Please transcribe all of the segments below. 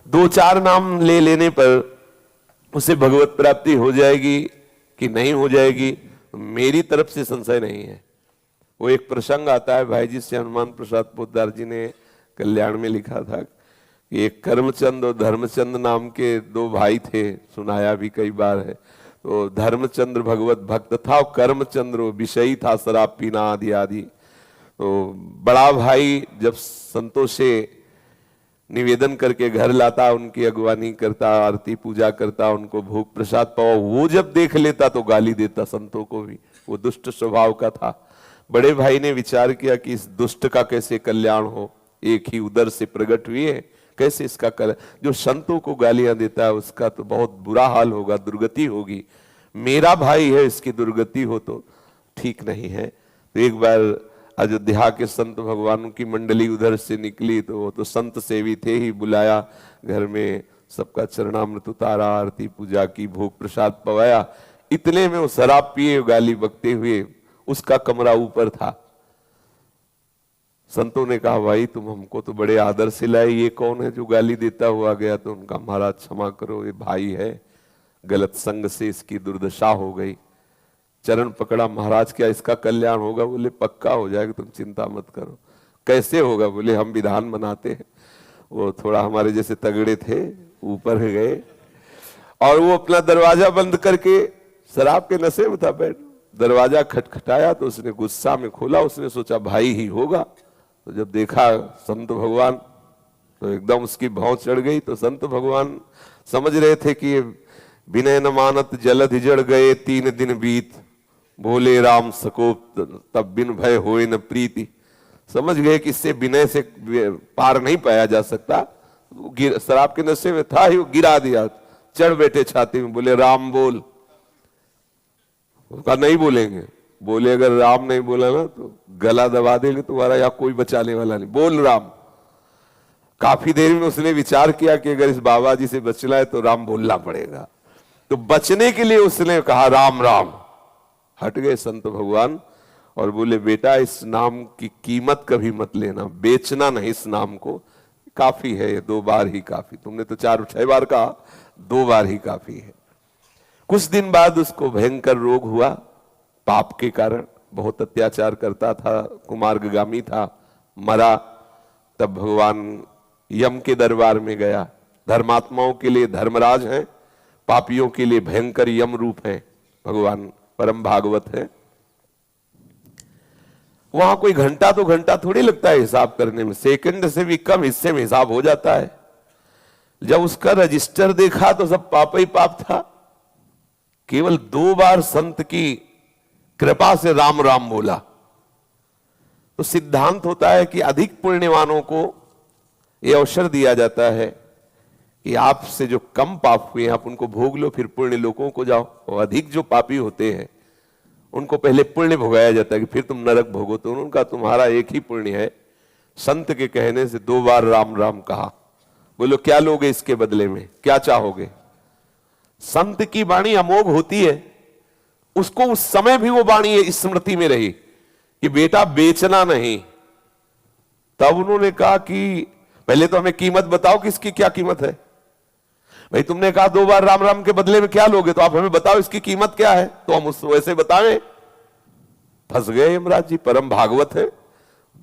दो चार नाम ले लेने पर उसे भगवत प्राप्ति हो जाएगी कि नहीं हो जाएगी, मेरी तरफ से संशय नहीं है। वो एक प्रसंग आता है, भाई जी से हनुमान प्रसाद पोद्दार जी ने कल्याण में लिखा था कि एक कर्मचंद और धर्मचंद नाम के दो भाई थे, सुनाया भी कई बार है। तो धर्मचंद्र भगवत भक्त था और कर्मचंद्र विषयी था, शराब पीना आदि आदि। तो बड़ा भाई जब संतों से निवेदन करके घर लाता, उनकी अगवानी करता, आरती पूजा करता, उनको भोग प्रसाद पाओ, वो जब देख लेता तो गाली देता संतों को भी, वो दुष्ट स्वभाव का था। बड़े भाई ने विचार किया कि इस दुष्ट का कैसे कल्याण हो, एक ही उदर से प्रकट हुई है, कैसे इसका जो संतों को गालियां देता है उसका तो बहुत बुरा हाल होगा, दुर्गति होगी। मेरा भाई है, इसकी दुर्गति हो तो ठीक नहीं है। तो एक बार अयोध्या के संत भगवानों की मंडली उधर से निकली, तो वो तो संत सेवी थे ही, बुलाया घर में, सबका चरणामृत उतारा, आरती पूजा की, भोग प्रसाद पवाया। इतने में वो शराब पिए गाली बकते हुए, उसका कमरा ऊपर था। संतों ने कहा भाई तुम हमको तो बड़े आदर से लाए, ये कौन है जो गाली देता हुआ गया? तो उनका महाराज क्षमा करो, ये भाई है, गलत संग से इसकी दुर्दशा हो गई। चरण पकड़ा, महाराज क्या इसका कल्याण होगा? बोले पक्का हो जाएगा, तुम चिंता मत करो। कैसे होगा? बोले हम विधान बनाते हैं। वो थोड़ा हमारे जैसे तगड़े थे, ऊपर गए और वो अपना दरवाजा बंद करके शराब के नशे में था बैठ, दरवाजा खटखटाया तो उसने गुस्सा में खोला, उसने सोचा भाई ही होगा। तो जब देखा संत भगवान तो एकदम उसकी भौं चढ़ गई। तो संत भगवान समझ रहे थे कि विनय न मानत जलधि जड़ गए 3 दिन बीत, बोले राम सकोप तब बिन भय होए न प्रीति। समझ गए कि इससे विनय से पार नहीं पाया जा सकता। शराब के नशे में था ही, वो गिरा दिया, चढ़ बैठे छाती में, बोले राम बोल। उसका नहीं बोलेंगे, बोले अगर राम नहीं बोला ना तो गला दबा देंगे तुम्हारा, या कोई बचाने वाला नहीं, बोल राम। काफी देर में उसने विचार किया कि अगर इस बाबा जी से बचना है तो राम बोलना पड़ेगा। तो बचने के लिए उसने कहा राम राम। हट गए संत भगवान और बोले बेटा इस नाम की कीमत कभी मत लेना, बेचना नहीं इस नाम को, काफी है, 2 बार ही काफी, तुमने तो 4-6 बार कहा, 2 बार ही काफी है। कुछ दिन बाद उसको भयंकर रोग हुआ, पाप के कारण, बहुत अत्याचार करता था, कुमार्गामी था, मरा। तब भगवान यम के दरबार में गया। धर्मात्माओं के लिए धर्मराज हैं, पापियों के लिए भयंकर यम रूप है भगवान, परम भागवत है। वहां कोई घंटा तो घंटा थोड़ी लगता है हिसाब करने में, सेकंड से भी कम हिस्से में हिसाब हो जाता है। जब उसका रजिस्टर देखा तो सब पाप ही पाप था। केवल 2 बार संत की कृपा से राम राम बोला। तो सिद्धांत होता है कि अधिक पुण्यवानों को यह अवसर दिया जाता है कि आपसे जो कम पाप हुए आप उनको भोग लो, फिर पुण्य लोकों को जाओ। और अधिक जो पापी होते हैं उनको पहले पुण्य भोगाया जाता है कि फिर तुम नरक भोगो। तो उनका तुम्हारा एक ही पुण्य है। संत के कहने से 2 बार राम राम कहा। बोलो क्या लोगे इसके बदले में, क्या चाहोगे? संत की वाणी अमोघ होती है, उसको उस समय भी वो वाणी स्मृति में रही कि बेटा बेचना नहीं। तब उन्होंने कहा कि पहले तो हमें कीमत बताओ कि इसकी क्या कीमत है। भाई तुमने कहा 2 बार राम राम के बदले में क्या लोगे, तो आप हमें बताओ इसकी कीमत क्या है, तो हम उस वैसे बताएं। फंस गए यमराज जी, परम भागवत है,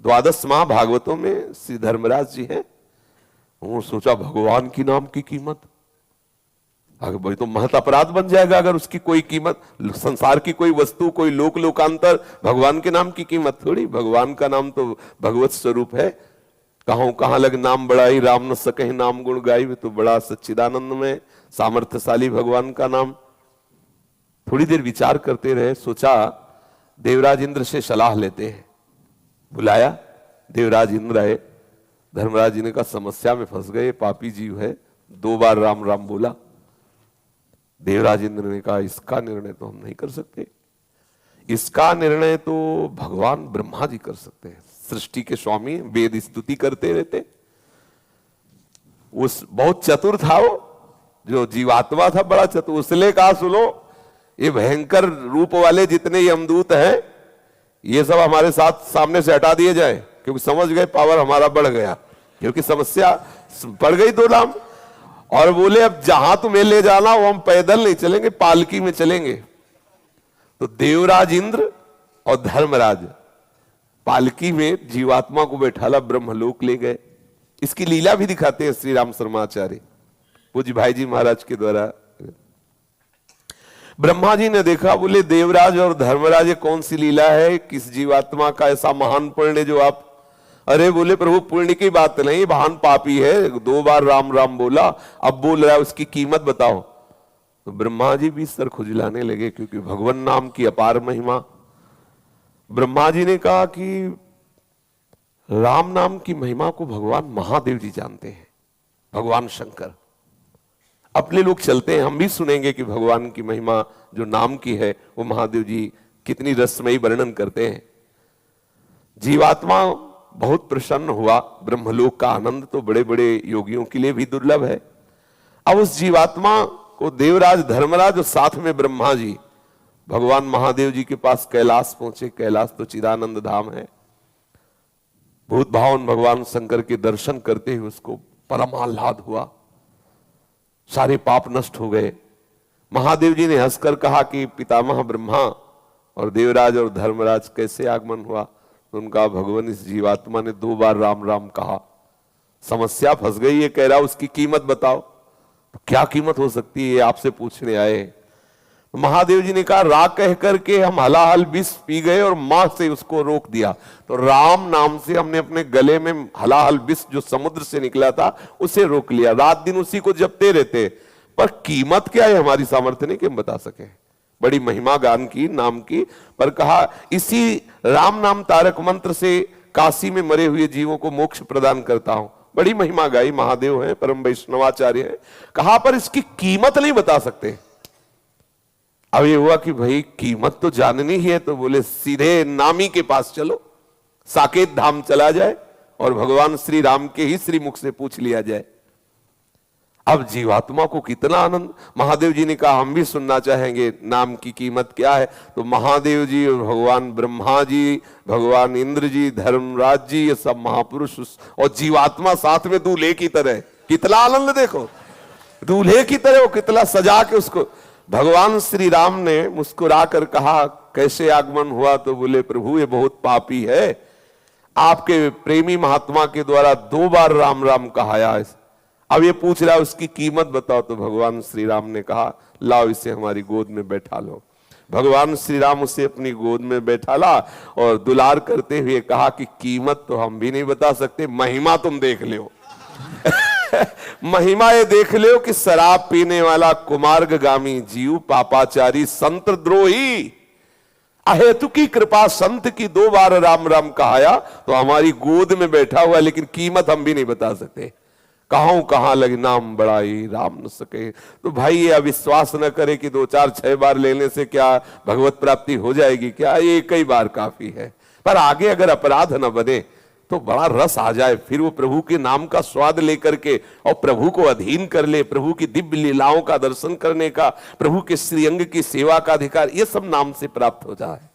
12 महाभागवतों में श्री धर्मराज जी हैं। वो सोचा भगवान की नाम की कीमत, अगर भाई तो महत अपराध बन जाएगा अगर उसकी कोई कीमत, संसार की कोई वस्तु, कोई लोक लोकांतर, भगवान के नाम की कीमत थोड़ी। भगवान का नाम तो भगवत स्वरूप है। कहां लग नाम बड़ाई, राम न सके नाम गुण गाई। तो बड़ा सच्चिदानंद में सामर्थ्यशाली भगवान का नाम। थोड़ी देर विचार करते रहे, सोचा देवराज इंद्र से सलाह लेते हैं। बुलाया, देवराज इंद्र आए। धर्मराज जी ने कहा समस्या में फंस गए, पापी जीव है, 2 बार राम राम बोला। देवराज इंद्र ने कहा इसका निर्णय तो हम नहीं कर सकते, इसका निर्णय तो भगवान ब्रह्मा जी कर सकते हैं, सृष्टि के स्वामी, वेद स्तुति करते रहते। उस बहुत चतुर था वो, जो जीवात्मा था बड़ा चतुर। उसने कहा सुनो, ये भयंकर रूप वाले जितने यमदूत हैं ये सब हमारे साथ सामने से हटा दिए जाए, क्योंकि समझ गए पावर हमारा बढ़ गया, क्योंकि समस्या पड़ गई 2 नाम। और बोले अब जहां तुम्हें ले जाना वो हम पैदल नहीं चलेंगे, पालकी में चलेंगे। तो देवराज इंद्र और धर्मराज पालकी में जीवात्मा को बैठाला ब्रह्मलोक ले गए। इसकी लीला भी दिखाते हैं श्री राम शर्माचार्य पूज्य भाई जी महाराज के द्वारा। ब्रह्मा जी ने देखा, बोले देवराज और धर्मराज ये कौन सी लीला है, किस जीवात्मा का ऐसा महान पुण्य जो आप, अरे बोले प्रभु पुण्य की बात नहीं, महान पापी है, 2 बार राम राम बोला, अब बोल रहा है, उसकी कीमत बताओ। तो ब्रह्मा जी भी सर खुजलाने लगे, क्योंकि भगवान नाम की अपार महिमा। ब्रह्मा जी ने कहा कि राम नाम की महिमा को भगवान महादेव जी जानते हैं, भगवान शंकर। अपने लोग चलते हैं, हम भी सुनेंगे कि भगवान की महिमा जो नाम की है वो महादेव जी कितनी रसमयी वर्णन करते हैं। जीवात्मा बहुत प्रसन्न हुआ। ब्रह्मलोक का आनंद तो बड़े बड़े योगियों के लिए भी दुर्लभ है। अब उस जीवात्मा को देवराज धर्मराज और साथ में ब्रह्मा जी भगवान महादेव जी के पास कैलाश पहुंचे। कैलाश तो चिदानंद धाम है। भूत भावन भगवान शंकर के दर्शन करते हुए उसको परम आह्लाद हुआ, सारे पाप नष्ट हो गए। महादेव जी ने हंसकर कहा कि पितामह ब्रह्मा और देवराज और धर्मराज कैसे आगमन हुआ। तो उनका भगवान इस जीवात्मा ने 2 बार राम राम कहा, समस्या फंस गई है, कह रहा उसकी कीमत बताओ। तो क्या कीमत हो सकती है आपसे पूछने आए। तो महादेव जी ने कहा राग कह करके हम हलाहल विष पी गए और मां से उसको रोक दिया। तो राम नाम से हमने अपने गले में हलाहल विष जो समुद्र से निकला था उसे रोक लिया। रात दिन उसी को जपते रहते, पर कीमत क्या है हमारी सामर्थ्य नहीं कि हम बता सके। बड़ी महिमा गान की नाम की, पर कहा इसी राम नाम तारक मंत्र से काशी में मरे हुए जीवों को मोक्ष प्रदान करता हूं। बड़ी महिमा गाई, महादेव है, परम वैष्णवाचार्य है। कहा पर इसकी कीमत नहीं बता सकते। अब ये हुआ कि भाई कीमत तो जाननी ही है, तो बोले सीधे नामी के पास चलो, साकेत धाम चला जाए और भगवान श्री राम के ही श्री मुख से पूछ लिया जाए। अब जीवात्मा को कितना आनंद। महादेव जी ने कहा हम भी सुनना चाहेंगे नाम की कीमत क्या है। तो महादेव जी और भगवान ब्रह्मा जी, भगवान इंद्र जी, धर्मराज जी, ये सब महापुरुष और जीवात्मा साथ में दूल्हे की तरह, कितना आनंद देखो, दूल्हे की तरह वो कितना सजा के उसको। भगवान श्री राम ने मुस्कुरा कर कहा कैसे आगमन हुआ। तो बोले प्रभु ये बहुत पापी है, आपके प्रेमी महात्मा के द्वारा 2 बार राम राम कहाया। अब ये पूछ रहा है उसकी कीमत बताओ। तो भगवान श्री राम ने कहा लाओ इसे हमारी गोद में बैठा लो। भगवान श्री राम उसे अपनी गोद में बैठा ला और दुलार करते हुए कहा कि कीमत तो हम भी नहीं बता सकते, महिमा तुम देख लो। महिमा ये देख लो कि शराब पीने वाला कुमार्गामी जीव, पापाचारी, संत द्रोही, अहेतु की कृपा संत की 2 बार राम राम कहाया तो हमारी गोद में बैठा हुआ, लेकिन कीमत हम भी नहीं बता सकते। कहां लगे नाम बड़ाई राम न सके। तो भाई ये अविश्वास न करे कि 2, 4, 6 बार लेने से क्या भगवत प्राप्ति हो जाएगी, क्या ये कई बार काफी है। पर आगे अगर अपराध न बने तो बड़ा रस आ जाए, फिर वो प्रभु के नाम का स्वाद लेकर के और प्रभु को अधीन कर ले, प्रभु की दिव्य लीलाओं का दर्शन करने का, प्रभु के श्रीअंग की सेवा का अधिकार, ये सब नाम से प्राप्त हो जाए।